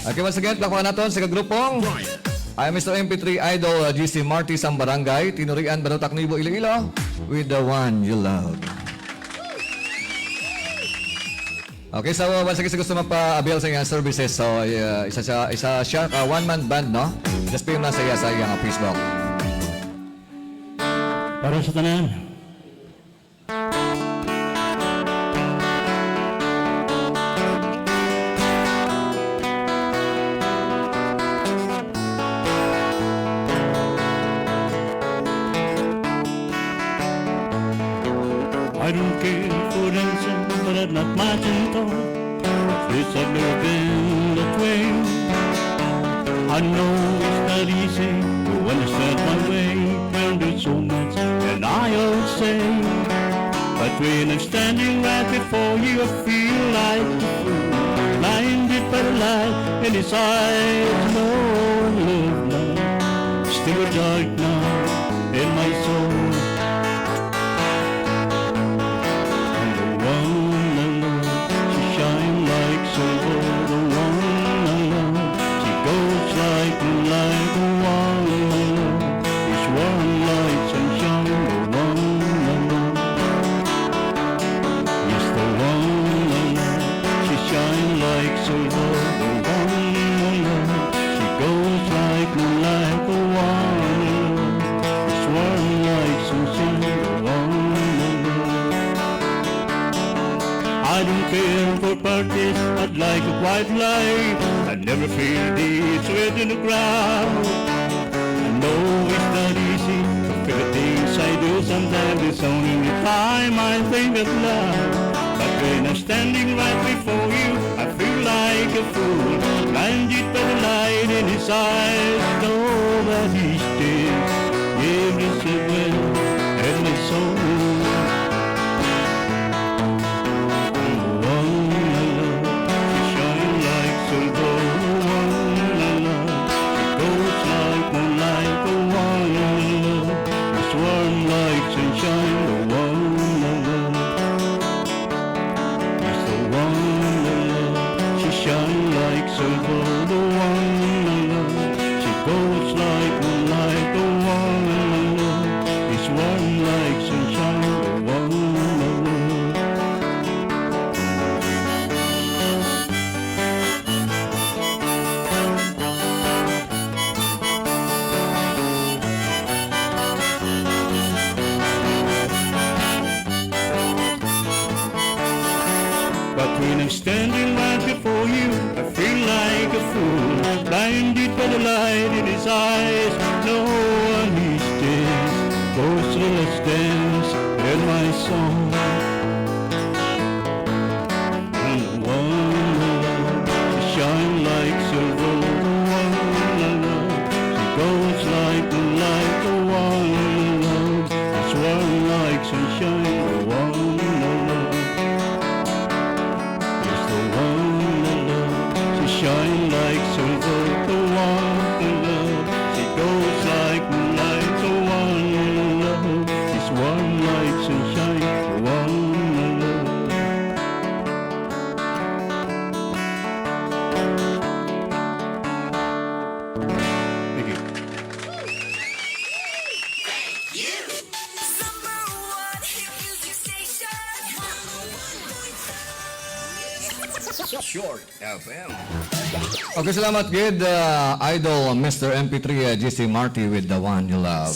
Okay, once again, plakpakan natin sa kagrupong I am Mr. MP3 Idol Jessie Marte sang barangay Tinurian Barutak Nibo Iloilo with the one you love. Okay, so once again, gusto mapa-avail sa iyong services. So, isa siya, one-man band, no? Just pay mo na sa iyong Facebook. Para sa tanan. I don't care for dancing, but I'm not marching tall. It's I've never been that way. I know it's not easy to understand my way when there's so much, and I always say. But when I'm standing right before you, I feel like a fool, blinded by the light in his eyes. No love now, still a dark now in my soul. Parties, I'd like a quiet life. I never feel the sweat in the ground. I know it's not easy to feel the things I do. Sometimes it's only the time I think out loud. But when I'm standing right before you, I feel like a fool, blinded by the light in his eyes. Nobody's there, every second in my soul. When I'm standing right before you, I feel like a fool, blinded by the light in his eyes. No one is there, goes to the last dance in my song. And the one I love, she shines like silver. The one I love, she goes like the light. The one I love, it's warm like sunshine. The one I love. Shine like silver, the one I love. She goes like moonlight, the one I love. She's warm like sunshine, the one I love. Thank you. Thank you. Number one hit music station. 101.5. Short FM. Okay, salamat, good Idol Mr. MP3 Jessie Marte with the one you love.